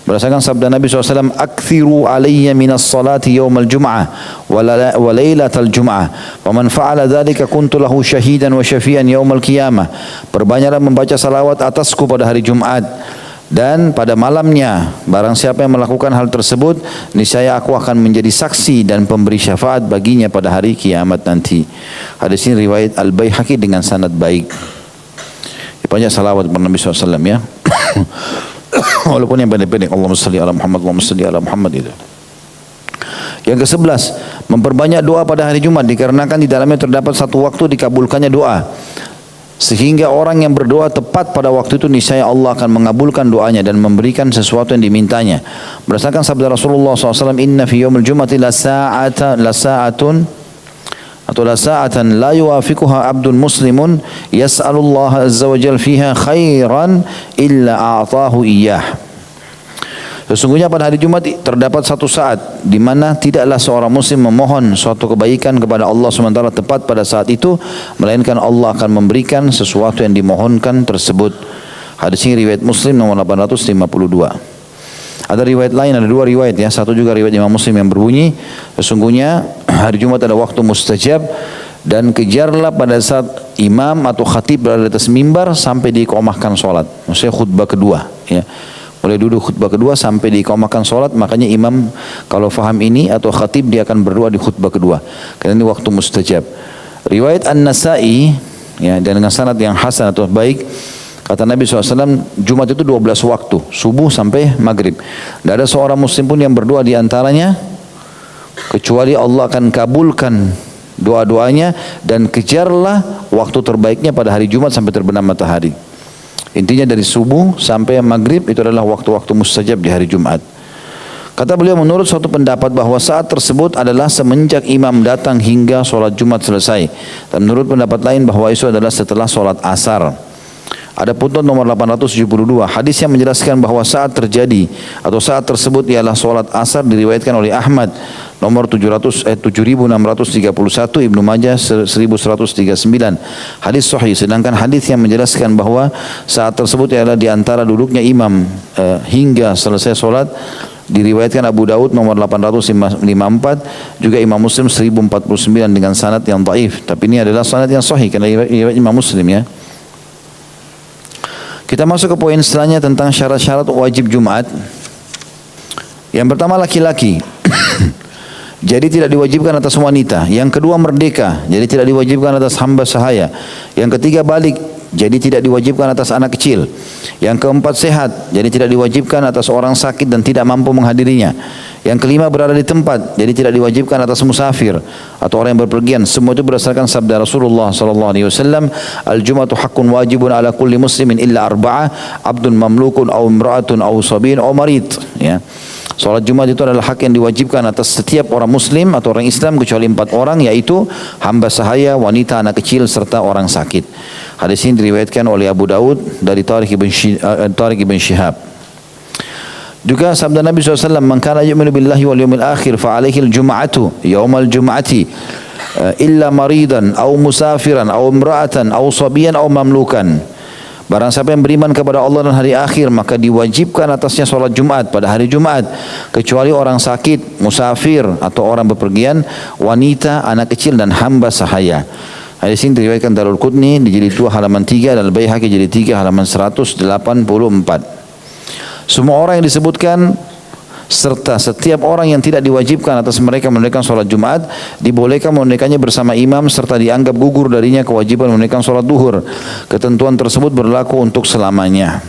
Berdasarkan sabda Nabi SAW, "Akthiru alayya minas salati yawmal jum'ah wa laylatal jum'ah. Wa man fa'ala dhalika kuntu lahu syahidan wa syafi'an yawmal qiyamah." Perbanyaklah membaca salawat atasku pada hari Jumat dan pada malamnya. Barang siapa yang melakukan hal tersebut, niscaya aku akan menjadi saksi dan pemberi syafaat baginya pada hari kiamat nanti. Hadis ini riwayat Al-Baihaqi dengan sanad baik. Banyak salawat kepada Nabi SAW ya. Walaupun yang pendek-pendek, Allahumma salli ala Muhammad, Allahumma salli ala Muhammad itu. Yang ke-11, memperbanyak doa pada hari Jumat dikarenakan di dalamnya terdapat satu waktu dikabulkannya doa. Sehingga orang yang berdoa tepat pada waktu itu niscaya Allah akan mengabulkan doanya dan memberikan sesuatu yang dimintanya. Berdasarkan sabda Rasulullah SAW, "Inna fi yaumil jum'ati la sa'atan la yuwafiquha abdun muslimun yas'alullah azza wa jalla fiha khairan illa a'tahu iyyah." Sesungguhnya pada hari Jumat terdapat satu saat di mana tidaklah seorang muslim memohon suatu kebaikan kepada Allah SWT tepat pada saat itu, melainkan Allah akan memberikan sesuatu yang dimohonkan tersebut. Hadis ini riwayat Muslim nomor 852. Ada riwayat lain, ada dua riwayat ya. Satu juga riwayat Imam Muslim yang berbunyi, sesungguhnya hari Jumat ada waktu mustajab dan kejarlah pada saat imam atau khatib berada di atas mimbar sampai diiqamahkan sholat. Maksudnya khutbah kedua ya. Mulai duduk khutbah kedua sampai diiqamahkan sholat, makanya imam kalau faham ini atau khatib dia akan berdoa di khutbah kedua. Karena ini waktu mustajab. Riwayat An-Nasa'i ya, dan dengan sanad yang hasan atau baik, kata Nabi SAW, Jumat itu 12 waktu, subuh sampai maghrib. Tidak ada seorang muslim pun yang berdoa di antaranya, kecuali Allah akan kabulkan doa-doanya, dan kejarlah waktu terbaiknya pada hari Jumat sampai terbenam matahari. Intinya dari subuh sampai maghrib itu adalah waktu-waktu mustajab di hari Jumat. Kata beliau, menurut suatu pendapat bahwa saat tersebut adalah semenjak imam datang hingga sholat Jumat selesai. Dan menurut pendapat lain bahwa itu adalah setelah sholat asar. Ada putnot nomor 872, hadis yang menjelaskan bahwa saat terjadi atau saat tersebut ialah sholat asar diriwayatkan oleh Ahmad nomor 7631, Ibnu Majah 1139. Hadis sahih. Sedangkan hadis yang menjelaskan bahwa saat tersebut ialah di antara duduknya imam hingga selesai sholat diriwayatkan Abu Daud nomor 854, juga Imam Muslim 1049 dengan sanad yang dhaif. Tapi ini adalah sanad yang sahih karena riwayat Imam Muslim ya. Kita masuk ke poin selanjutnya tentang syarat-syarat wajib Jumat. Yang pertama, laki-laki. Jadi tidak diwajibkan atas wanita. Yang kedua, merdeka. Jadi tidak diwajibkan atas hamba sahaya. Yang ketiga, balik. Jadi tidak diwajibkan atas anak kecil. Yang keempat, sehat. Jadi tidak diwajibkan atas orang sakit dan tidak mampu menghadirinya. Yang kelima, berada di tempat. Jadi tidak diwajibkan atas musafir atau orang yang berpergian. Semua itu berdasarkan sabda Rasulullah SAW, "Al-Jum'atu haqqun wajibun ala kulli muslimin illa arba'ah, abdun mamlukun aw imra'atun aw sabin aw marid." Ya. Salat Jumat itu adalah hak yang diwajibkan atas setiap orang muslim atau orang Islam kecuali 4 orang, yaitu hamba sahaya, wanita, anak kecil serta orang sakit. Hadis ini diriwayatkan oleh Abu Daud dari Tariq ibn Shihab. Juga sabda Nabi SAW, "Man kana yu'minu billahi wal yawmil akhir fa alaihi al-jum'atu yawmal jum'ati illa maridan aw musafiran aw imra'atan aw sabiyan aw mamlukan." Barang siapa yang beriman kepada Allah dan hari akhir, maka diwajibkan atasnya sholat Jumat pada hari Jumat, kecuali orang sakit, musafir atau orang bepergian, wanita, anak kecil dan hamba sahaya. Hadis ini diriwayatkan Darul Qutni di jilid 2 halaman 3 dan Al-Baihaqi jilid 3 halaman 184. Semua orang yang disebutkan serta setiap orang yang tidak diwajibkan atas mereka menunaikan sholat Jumat dibolehkan menunaikannya bersama imam serta dianggap gugur darinya kewajiban menunaikan sholat duhur. Ketentuan tersebut berlaku untuk selamanya.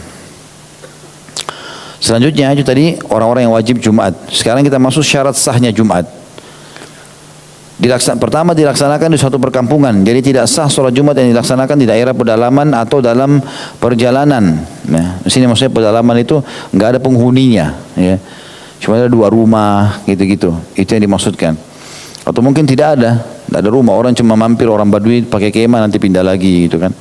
Selanjutnya itu tadi orang-orang yang wajib Jumat. Sekarang kita masuk syarat sahnya Jumat. Pertama, dilaksanakan di suatu perkampungan. Jadi tidak sah sholat Jumat yang dilaksanakan di daerah pedalaman atau dalam perjalanan. Nah, di sini maksudnya pedalaman itu nggak ada penghuninya, ya. Cuma ada 2 rumah gitu-gitu. Itu yang dimaksudkan. Atau mungkin tidak ada rumah, orang cuma mampir, orang Badui pakai kemah nanti pindah lagi gitu kan.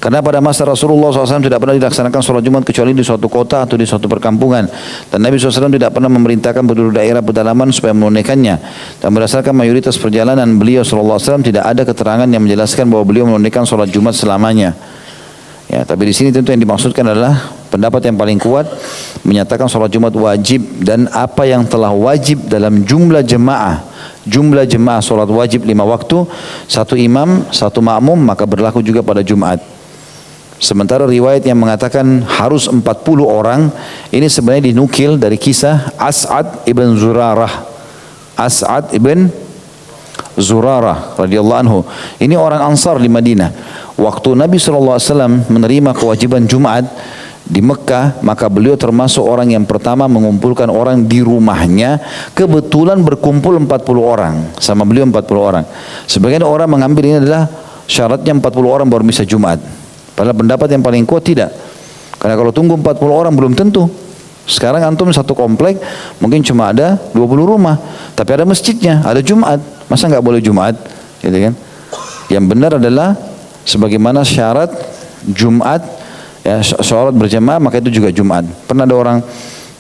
Karena pada masa Rasulullah SAW tidak pernah dilaksanakan sholat Jumat kecuali di suatu kota atau di suatu perkampungan. Dan Nabi SAW tidak pernah memerintahkan penduduk daerah pedalaman supaya menunaikannya. Dan berdasarkan mayoritas perjalanan beliau SAW tidak ada keterangan yang menjelaskan bahwa beliau menunaikan sholat Jumat selamanya. Ya, tapi di sini tentu yang dimaksudkan adalah pendapat yang paling kuat menyatakan sholat Jumat wajib, dan apa yang telah wajib dalam jumlah jemaah sholat wajib 5 waktu, 1 imam, 1 makmum, maka berlaku juga pada Jumat. Sementara riwayat yang mengatakan harus 40 orang, ini sebenarnya dinukil dari kisah As'ad ibn Zurarah. As'ad ibn Zurarah radhiyallahu anhu. Ini orang Ansar di Madinah. Waktu Nabi SAW menerima kewajiban Jumat di Mekah, maka beliau termasuk orang yang pertama mengumpulkan orang di rumahnya. Kebetulan berkumpul 40 orang, sama beliau 40 orang. Sebagian orang mengambil ini adalah syaratnya 40 orang baru bisa Jumat. Padahal pendapat yang paling kuat tidak. Karena kalau tunggu 40 orang belum tentu. Sekarang antum satu komplek mungkin cuma ada 20 rumah, tapi ada masjidnya, ada Jumat. Masa nggak boleh Jumat? Gitu kan? Yang benar adalah sebagaimana syarat Jumat, ya, sholat berjamaah, maka itu juga Jumat. Pernah ada orang,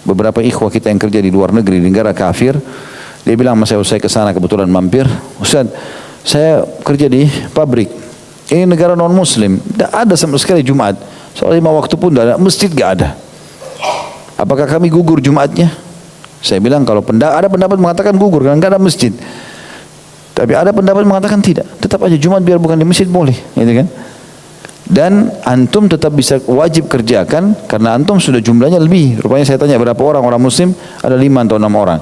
beberapa ikhwah kita yang kerja di luar negeri, di negara kafir, dia bilang sama saya ke sana kebetulan mampir, Ustaz, saya kerja di pabrik, ini negara non muslim, tidak ada sama sekali Jumat, soal 5 waktu pun tidak ada, masjid tidak ada. Apakah kami gugur Jumatnya? Saya bilang kalau ada pendapat mengatakan gugur karena tidak ada masjid. Tapi ada pendapat mengatakan tidak, tetap aja Jumat biar bukan di masjid boleh, gitu kan? Dan antum tetap bisa wajib kerjakan karena antum sudah jumlahnya lebih. Rupanya saya tanya berapa orang muslim, ada 5 atau 6 orang.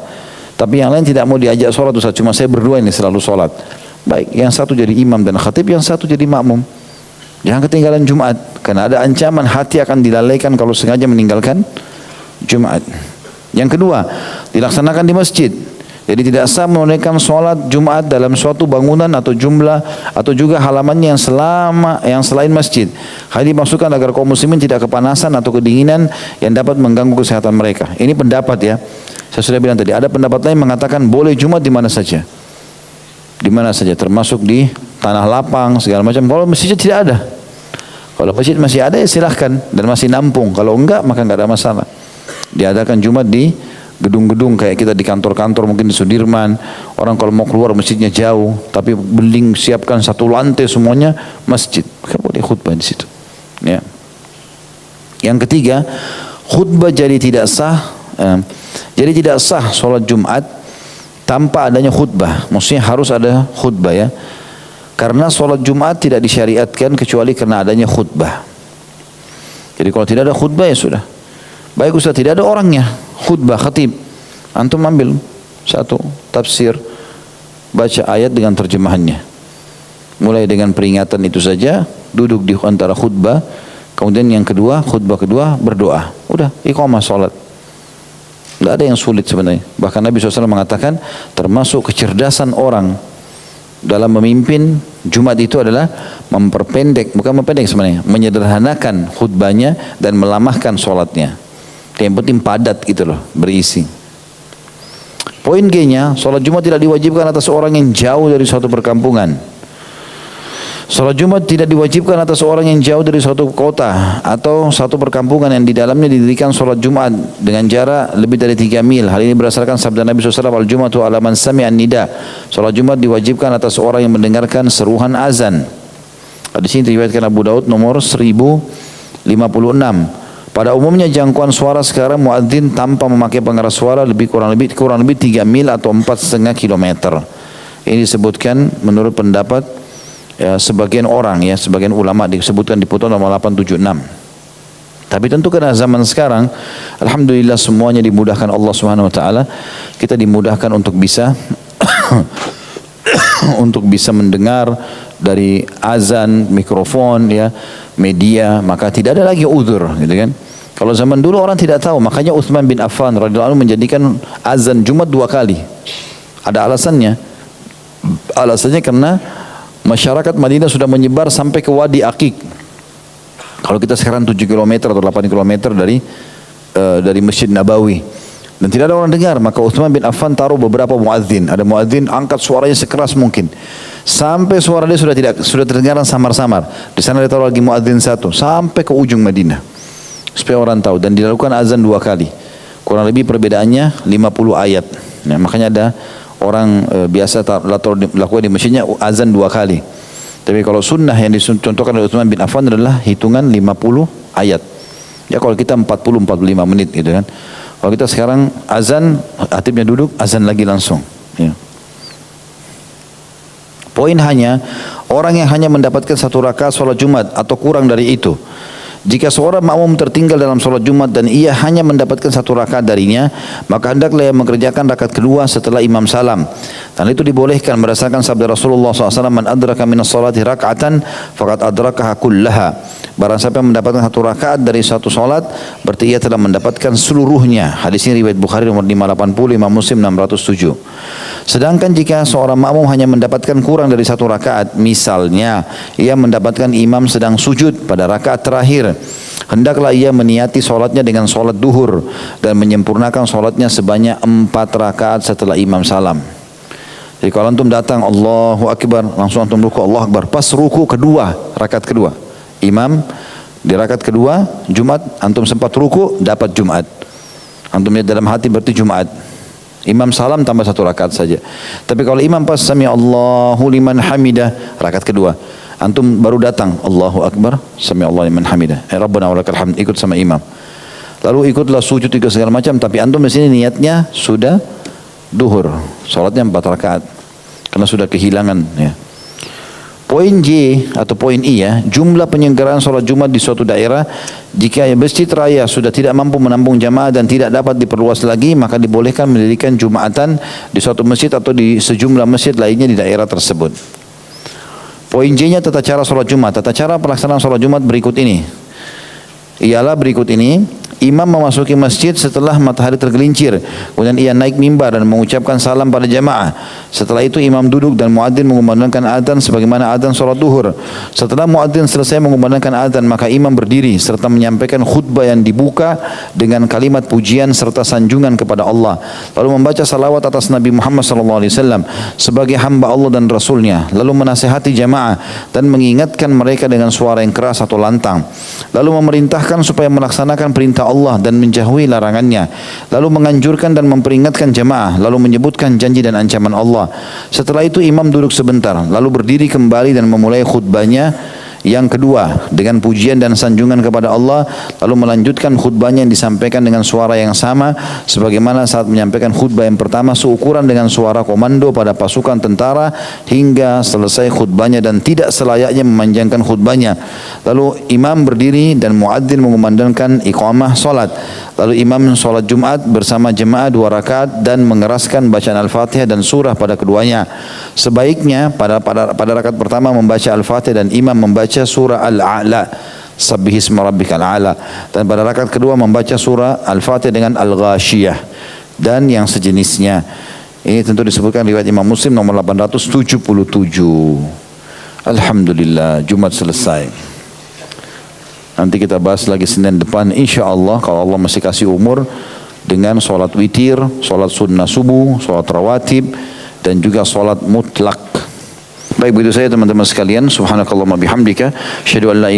Tapi yang lain tidak mau diajak sholat, Ustaz, cuma saya berdua ini selalu sholat. Baik, yang satu jadi imam dan khatib, yang satu jadi makmum. Jangan ketinggalan Jumat, karena ada ancaman hati akan dilalaikan kalau sengaja meninggalkan Jumat. Yang kedua, dilaksanakan di masjid. Jadi tidak sah menunaikan sholat Jumat dalam suatu bangunan atau jumlah atau juga halamannya yang selain masjid. Hal ini dimaksudkan agar kaum muslimin tidak kepanasan atau kedinginan yang dapat mengganggu kesehatan mereka. Ini pendapat ya. Saya sudah bilang tadi, ada pendapat lain mengatakan boleh Jumat di mana saja. Di mana saja, termasuk di tanah lapang segala macam. Kalau masjid tidak ada. Kalau masjid masih ada ya silahkan dan masih nampung. Kalau enggak maka enggak ada masalah. Diadakan Jumat di gedung-gedung kayak kita di kantor-kantor, mungkin di Sudirman. Orang kalau mau keluar masjidnya jauh, tapi beling siapkan satu lantai semuanya masjid. Maka boleh khutbah di situ. Ya. Yang ketiga, khutbah jadi tidak sah. Jadi tidak sah sholat Jumat tanpa adanya khutbah. Maksudnya harus ada khutbah ya. Karena sholat Jumat tidak disyariatkan kecuali karena adanya khutbah. Jadi kalau tidak ada khutbah ya sudah. Baik Ustaz, tidak ada orangnya, khutbah, khatib, antum ambil satu tafsir, baca ayat dengan terjemahannya, mulai dengan peringatan itu saja, duduk di antara khutbah, kemudian yang kedua, khutbah kedua, berdoa, udah, iqamah sholat. Tidak ada yang sulit sebenarnya. Bahkan Nabi SAW mengatakan termasuk kecerdasan orang dalam memimpin Jumat itu adalah memperpendek, bukan memperpendek sebenarnya, menyederhanakan khutbahnya dan melamahkan sholatnya. Yang penting padat gitu loh, berisi. Poin G-nya, sholat Jumat tidak diwajibkan atas orang yang jauh dari suatu perkampungan. Sholat Jumat tidak diwajibkan atas orang yang jauh dari suatu kota atau satu perkampungan yang di dalamnya didirikan sholat Jumat dengan jarak lebih dari 3 mil. Hal ini berdasarkan sabda Nabi SAW, al-Jumatu ala man sami'an nida. Sholat Jumat diwajibkan atas orang yang mendengarkan seruhan azan. Di sini diriwayatkan Abu Daud nomor 1056. Pada umumnya jangkauan suara sekarang muadzin tanpa memakai pengeras suara kurang lebih 3 mil atau 4,5 kilometer. Ini disebutkan menurut pendapat ya, sebagian orang ya, sebagian ulama disebutkan di Putuan nomor 876. Tapi tentu karena zaman sekarang alhamdulillah semuanya dimudahkan Allah Subhanahu wa taala, kita dimudahkan untuk bisa untuk bisa mendengar dari azan, mikrofon ya, media, maka tidak ada lagi uzur gitu kan. Kalau zaman dulu orang tidak tahu, makanya Utsman bin Affan radhiyallahu anhu menjadikan azan Jumat 2 kali. Ada alasannya. Alasannya karena masyarakat Madinah sudah menyebar sampai ke Wadi Aqiq. Kalau kita sekarang 7 km atau 8 km dari Masjid Nabawi dan tidak ada orang dengar, maka Utsman bin Affan taruh beberapa muadzin. Ada muadzin angkat suaranya sekeras mungkin sampai suara dia sudah terdengar samar-samar. Di sana dia taruh lagi muadzin satu sampai ke ujung Madinah supaya orang tahu, dan dilakukan azan 2 kali. Kurang lebih perbedaannya 50 ayat. Nah, makanya ada orang biasa lakukan di masjidnya azan 2 kali. Tapi kalau sunnah yang dicontohkan oleh Utsman bin Affan adalah hitungan 50 ayat. Ya kalau kita 40-45 menit gitu kan. Kalau kita sekarang azan, khatibnya duduk, azan lagi langsung. Ya. Poin hanya, orang yang hanya mendapatkan 1 rakaat sholat Jumat atau kurang dari itu. Jika seorang makmum tertinggal dalam sholat Jumat dan ia hanya mendapatkan 1 rakaat darinya, maka hendaklah ia mengerjakan rakaat kedua setelah imam salam. Dan itu dibolehkan berdasarkan sabda Rasulullah SAW, "Man adraka minas salati raka'atan, faqad adrakaha kullaha." Barang siapa yang mendapatkan 1 rakaat dari satu sholat, berarti ia telah mendapatkan seluruhnya. Hadis ini riwayat Bukhari nomor 580, Imam Muslim 607. Sedangkan jika seorang makmum hanya mendapatkan kurang dari 1 rakaat, misalnya ia mendapatkan imam sedang sujud pada rakaat terakhir, hendaklah ia meniati sholatnya dengan sholat duhur dan menyempurnakan sholatnya sebanyak 4 rakaat setelah imam salam. Jadi kalau antum datang Allahu Akbar, langsung antum ruku Allahu Akbar, pas ruku kedua, rakaat kedua, imam di rakaat kedua Jumat, antum sempat ruku, dapat Jumat. Antum lihat dalam hati berarti Jumat. Imam salam tambah 1 rakaat saja. Tapi kalau imam pas sami Allahu liman hamidah, rakaat kedua, antum baru datang Allahu Akbar, sami Allahu liman hamidah, Rabbana walakal hamd, ikut sama imam. Lalu ikutlah sujud ikut segala macam, tapi antum di sini niatnya sudah duhur, salatnya 4 rakaat karena sudah kehilangan ya. Poin J atau poin I ya, jumlah penyelenggaraan sholat Jumat di suatu daerah. Jika masjid raya sudah tidak mampu menampung jamaah dan tidak dapat diperluas lagi, maka dibolehkan mendirikan Jumatan di suatu masjid atau di sejumlah masjid lainnya di daerah tersebut. Poin J-nya tata cara sholat Jumat. Tata cara pelaksanaan sholat Jumat berikut ini. Ialah berikut ini. Imam memasuki masjid setelah matahari tergelincir. Kemudian ia naik mimbar dan mengucapkan salam pada jamaah. Setelah itu imam duduk dan muadzin mengumandangkan adzan sebagaimana adzan sholat duhur. Setelah muadzin selesai mengumandangkan adzan, maka imam berdiri serta menyampaikan khutbah yang dibuka dengan kalimat pujian serta sanjungan kepada Allah. Lalu membaca salawat atas Nabi Muhammad SAW sebagai hamba Allah dan Rasulnya. Lalu menasihati jamaah dan mengingatkan mereka dengan suara yang keras atau lantang. Lalu memerintahkan supaya melaksanakan perintah Allah dan menjauhi larangannya. Lalu menganjurkan dan memperingatkan jamaah. Lalu menyebutkan janji dan ancaman Allah. Setelah itu imam duduk sebentar, lalu berdiri kembali dan memulai khutbahnya yang kedua dengan pujian dan sanjungan kepada Allah, lalu melanjutkan khutbahnya yang disampaikan dengan suara yang sama sebagaimana saat menyampaikan khutbah yang pertama, seukuran dengan suara komando pada pasukan tentara hingga selesai khutbahnya dan tidak selayaknya memanjangkan khutbahnya. Lalu imam berdiri dan muadzin mengumandangkan iqamah salat. Lalu imam salat Jumat bersama jemaah 2 rakaat dan mengeraskan bacaan Al-Fatihah dan surah pada keduanya. Sebaiknya pada rakaat pertama membaca Al-Fatihah dan imam membaca surah Al-A'la, Sabbihisma rabbikal a'la, dan pada rakaat kedua membaca surah Al-Fatihah dengan Al-Ghashiyah dan yang sejenisnya. Ini tentu disebutkan riwayat Imam Muslim nomor 877. Alhamdulillah, Jumat selesai. Nanti kita bahas lagi Senin depan insyaallah kalau Allah masih kasih umur, dengan sholat witir, sholat sunnah subuh, sholat rawatib, dan juga sholat mutlak. Baik, begitu saja teman-teman sekalian. Subhanakallahumma bihamdika, asyhadu an la ilaha